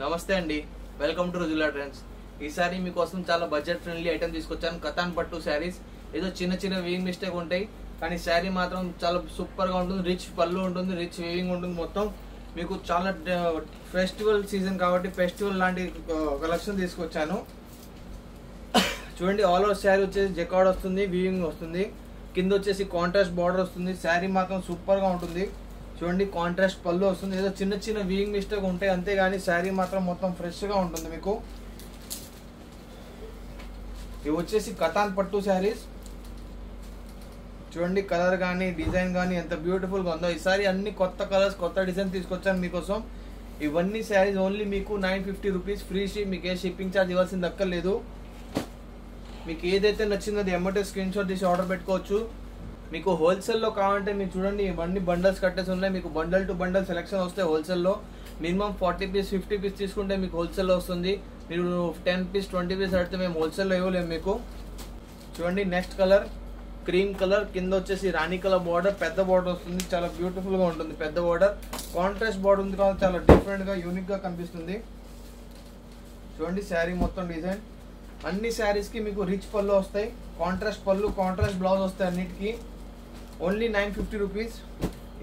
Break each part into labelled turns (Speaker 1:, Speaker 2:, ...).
Speaker 1: నమస్తే అండి, welcome to Rujula trends. ఈసారి మీకోసం చాలా బడ్జెట్ ఫ్రెండ్లీ ఐటమ్ తీసుకొచ్చాను. కతాన్ పట్టు శారీస్. ఏదో చిన్న చిన్న వీవింగ్ మిస్టేక్ ఉంటాయి, కానీ శారీ మాత్రం చాలా సూపర్ గా ఉంటుంది. రిచ్ పళ్ళు ఉంటుంది, రిచ్ వీవింగ్ ఉంటుంది. మొత్తం మీకు చాలా ఫెస్టివల్ సీజన్ కాబట్టి ఫెస్టివల్ లాంటి కలెక్షన్ తీసుకొచ్చాను. చూడండి, ఆల్ ఓవర్ శారీ వచ్చేసి జకార్డ్ వస్తుంది, వీవింగ్ వస్తుంది. కింద వచ్చేసి కాంట్రాస్ట్ బార్డర్ వస్తుంది. శారీ మాత్రం సూపర్ గా ఉంటుంది. చూడండి, కాంట్రాస్ట్ పళ్ళు వస్తుంది. ఏదో చిన్న చిన్న వీవింగ్ మిస్టేక్ ఉంటాయి అంతేగాని శారీ మాత్రం మొత్తం ఫ్రెష్ గా ఉంటుంది. మీకు ఇవి వచ్చేసి కతాన్ పట్టు శారీస్. చూడండి, కలర్ కానీ డిజైన్ కానీ ఎంత బ్యూటిఫుల్ గా ఉందో. ఈసారి అన్ని కొత్త కలర్స్, కొత్త డిజైన్ తీసుకొచ్చాను మీకోసం. ఇవన్నీ శారీస్ ఓన్లీ మీకు 950 రూపీస్ ఫ్రీ షిప్. మీకు ఏ షిప్పింగ్ ఛార్జ్ ఇవ్వాల్సింది దక్కర్లేదు. మీకు ఏదైతే నచ్చిందో అది ఎమ్మటే స్క్రీన్ షాట్ తీసి ఆర్డర్ పెట్టుకోవచ్చు. మీకు హోల్సేల్లో కావాలంటే మీరు చూడండి, ఇవన్నీ బండల్స్ కట్టేసి ఉన్నాయి. మీకు బండల్ టు బండల్ సెలెక్షన్ వస్తాయి. హోల్సేల్లో మినిమం 40 పీస్ 50 పీస్ తీసుకుంటే మీకు హోల్సేల్లో వస్తుంది. మీరు 10 పీస్ 20 పీస్ అడితే మేము హోల్సేల్లో ఇవ్వలేము మీకు. చూడండి, నెక్స్ట్ కలర్ క్రీమ్ కలర్. కింద వచ్చేసి రాణి కలర్ బార్డర్, పెద్ద బార్డర్ వస్తుంది. చాలా బ్యూటిఫుల్ గా ఉంటుంది. పెద్ద బార్డర్, కాంట్రాస్ట్ బార్డర్ ఉంది కాబట్టి చాలా డిఫరెంట్ గా యూనిక్ గా కనిపిస్తుంది. చూడండి, శారీ మొత్తం డిజైన్. అన్ని శారీస్ కి మీకు రిచ్ పళ్ళు వస్తాయి, కాంట్రాస్ట్ పళ్ళు, కాంట్రాస్ట్ బ్లౌజ్ వస్తాయి అన్నిటికీ. Only 950 rupees.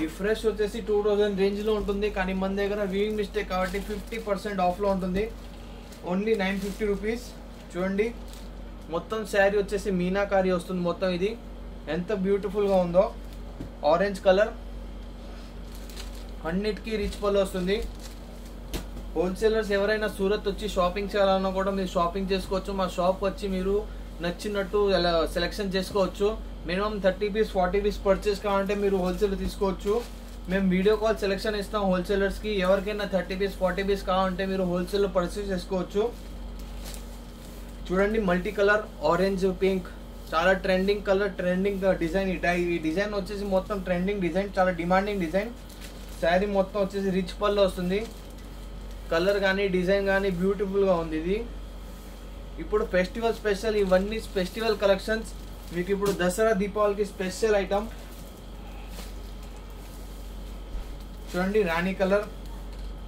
Speaker 1: ఈ ఫ్రెష్ వచ్చేసి 2000 రేంజ్ లో ఉంటుంది, కానీ మన దగ్గర వీవింగ్ మిస్టేక్ కాబట్టి 50% ఆఫ్ లో ఉంటుంది. Only 950 rupees. చూడండి, మొత్తం శారీ వచ్చేసి మీనాకారి వస్తుంది. మొత్తం ఇది ఎంత బ్యూటిఫుల్ గా ఉందో. ఆరెంజ్ కలర్, అన్నిటికీ రిచ్ పళ్ళు వస్తుంది. హోల్సేలర్స్ ఎవరైనా సూరత్ వచ్చి షాపింగ్ చేయాలన్నా కూడా మీరు షాపింగ్ చేసుకోవచ్చు. మా షాప్ వచ్చి మీరు నచ్చినట్టు సెలెక్షన్ చేసుకోవచ్చు. మినిమం 30 పీస్ 40 పీస్ పర్చేస్ కావాలంటే మీరు హోల్సేల్ తీసుకోవచ్చు. మేము వీడియో కాల్ సెలెక్షన్ ఇస్తాం హోల్సేలర్స్ కి. ఎవరికైనా 30 పీస్ 40 పీస్ కావాలంటే మీరు హోల్సేల్లో పర్చేస్ చేసుకోవచ్చు. చూడండి, మల్టీ కలర్ ఆరెంజ్ పింక్, చాలా ట్రెండింగ్ కలర్, ట్రెండింగ్ డిజైన్. ఈ డిజైన్ వచ్చేసి మొత్తం ట్రెండింగ్ డిజైన్, చాలా డిమాండింగ్ డిజైన్. శారీ మొత్తం వచ్చేసి రిచ్ పళ్ళు వస్తుంది. కలర్ కానీ డిజైన్ కానీ బ్యూటిఫుల్ గా ఉంది. ఇది ఇప్పుడు ఫెస్టివల్ స్పెషల్. ఇవన్నీ ఫెస్టివల్ కలెక్షన్స్. మీకు ఇప్పుడు దసరా దీపావళికి స్పెషల్ ఐటమ్. చూడండి, రాణి కలర్.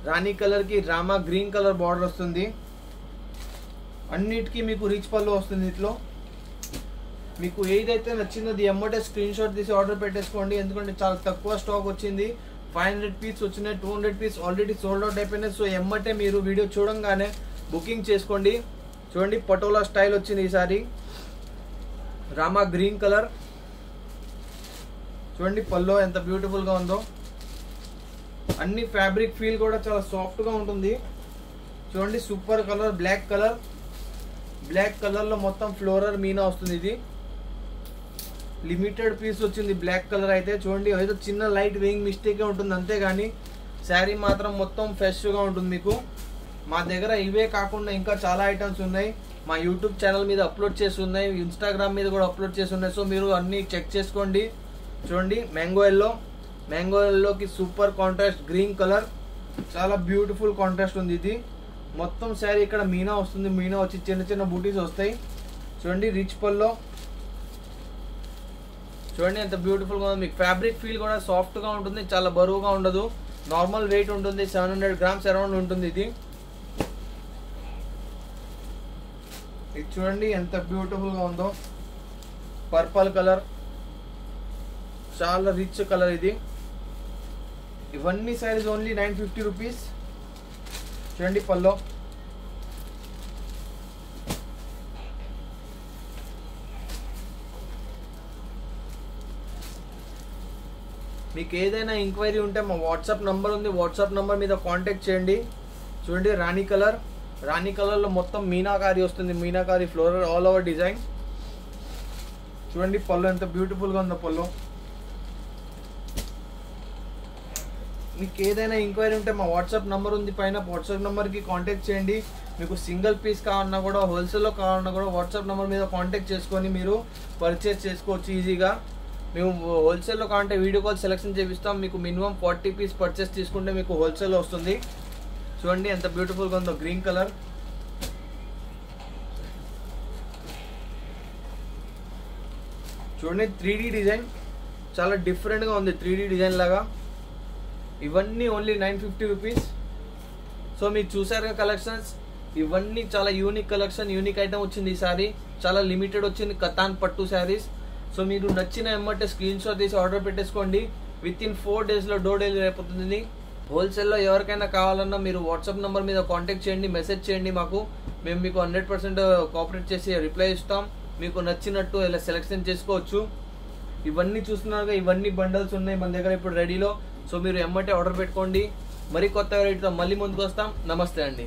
Speaker 1: రాణి కలర్ కి రామా గ్రీన్ కలర్ బార్డర్ వస్తుంది. అన్నిటికీ మీకు రిచ్ పళ్ళు వస్తుంది. ఇట్లో మీకు ఏదైతే నచ్చిందో అది ఎమ్మటే స్క్రీన్ షాట్ తీసి ఆర్డర్ పెట్టేసుకోండి. ఎందుకంటే చాలా తక్కువ స్టాక్ వచ్చింది. 500 పీస్ వచ్చినాయి, 200 పీస్ ఆల్రెడీ సోల్డ్ అవుట్ అయిపోయినాయి. సో ఎమ్మటే మీరు వీడియో చూడంగానే బుకింగ్ చేసుకోండి. చూడండి, పటోలా స్టైల్ వచ్చింది ఈసారి. Rama green colour. చూడండి, పల్లో ఎంత బ్యూటిఫుల్ గా ఉందో. అన్ని ఫ్యాబ్రిక్ ఫీల్ కూడా చాలా సాఫ్ట్ గా ఉంటుంది. చూడండి, super colour black colour. Black colour లో మొత్తం ఫ్లోరల్ మీనా వస్తుంది. ఇది లిమిటెడ్ పీస్ వచ్చింది బ్లాక్ కలర్ అయితే. చూడండి, ఏదో చిన్న లైట్ వేయింగ్ మిస్టేక్ ఉంటుంది అంతేగాని శారీ మాత్రం మొత్తం ఫ్రెష్ గా ఉంటుంది మీకు. మా దగ్గర ఇవే కాకుండా ఇంకా చాలా ఐటమ్స్ ఉన్నాయి. మా యూట్యూబ్ ఛానల్ మీద అప్లోడ్ చేసి ఉన్నాయి, ఇన్స్టాగ్రామ్ మీద కూడా అప్లోడ్ చేసి ఉన్నాయి. సో మీరు అన్ని చెక్ చేసుకోండి. చూడండి, మ్యాంగో ఎల్లో. మ్యాంగో ఎల్లోకి సూపర్ కాంట్రాస్ట్ గ్రీన్ కలర్, చాలా బ్యూటిఫుల్ కాంట్రాస్ట్ ఉంది. ఇది మొత్తం శారీ ఇక్కడ మీనా వస్తుంది. మీనా వచ్చి చిన్న చిన్న బూటీస్ వస్తాయి. చూడండి, రిచ్ పల్లో. చూడండి ఎంత బ్యూటిఫుల్ గా ఉంది. మీకు ఫ్యాబ్రిక్ ఫీల్ కూడా సాఫ్ట్ గా ఉంటుంది, చాలా బరువుగా ఉండదు. నార్మల్ వెయిట్ ఉంటుంది, 700 గ్రామ్స్ అరౌండ్ ఉంటుంది. ఇది చూడండి ఎంత బ్యూటిఫుల్ గా ఉందో. పర్పల్ కలర్, చాలా రిచ్ కలర్ ఇది. ఇవన్నీ సారీస్ ఓన్లీ 950 రూపీస్. చూడండి, పల్లో. మీకు ఏదైనా ఎంక్వైరీ ఉంటే మా వాట్సాప్ నంబర్ ఉంది, వాట్సాప్ నంబర్ మీద కాంటాక్ట్ చేయండి. చూడండి, రాణి కలర్. రాణి కలర్ లో మొత్తం మీనాకారి వస్తుంది. Meenakari floral all over design. చూడండి, పళ్ళు ఎంత బ్యూటిఫుల్ గా ఉందో. పళ్ళు మీకు ఏదైనా ఎంక్వైరీ ఉంటే మా వాట్సాప్ నంబర్ ఉంది పైన, వాట్సాప్ నంబర్ కి కాంటాక్ట్ చేయండి. మీకు సింగిల్ పీస్ కావాలన్నా కూడా, హోల్సేల్లో కావాలన్నా కూడా వాట్సాప్ నంబర్ మీద కాంటాక్ట్ చేసుకొని మీరు పర్చేస్ చేసుకోవచ్చు ఈజీగా. మేము హోల్సేల్లో కావాలంటే వీడియో కాల్ సెలెక్షన్ చేపిస్తాం. మీకు మినిమం 40 పీస్ పర్చేస్ తీసుకుంటే మీకు హోల్సేల్లో వస్తుంది. చూడండి ఎంత బ్యూటిఫుల్ గా ఉందో. Green colour. చూడండి, 3D డిజైన్ చాలా డిఫరెంట్ గా ఉంది. 3D డిజైన్ లాగా. ఇవన్నీ ఓన్లీ 950 రూపీస్. సో మీరు చూసారుగా కలెక్షన్స్, ఇవన్నీ చాలా యూనిక్ కలెక్షన్, యూనిక్ ఐటమ్ వచ్చింది ఈసారి, చాలా లిమిటెడ్ వచ్చింది కతాన్ పట్టు శారీస్. సో మీరు నచ్చిన ఎమ్మటే స్క్రీన్ షాట్ తీసి ఆర్డర్ పెట్టేసుకోండి. విత్ ఇన్ 4 daysలో డోర్ డెలివరీ అయిపోతుంది. హోల్సేల్లో ఎవరికైనా కావాలన్నా మీరు వాట్సాప్ నెంబర్ మీద కాంటాక్ట్ చేయండి, మెసేజ్ చేయండి మాకు. మేము మీకు 100% కోఆపరేట్ చేసి రిప్లై ఇస్తాం. మీకు నచ్చినట్టు ఇలా సెలెక్షన్ చేసుకోవచ్చు. ఇవన్నీ చూస్తున్నారుగా, ఇవన్నీ బండల్స్ ఉన్నాయి మన దగ్గర ఇప్పుడు రెడీలో. సో మీరు ఎమ్మటే ఆర్డర్ పెట్టుకోండి. మరి కొత్త వెరైటీతో మళ్ళీ ముందుకు వస్తాం. నమస్తే అండి.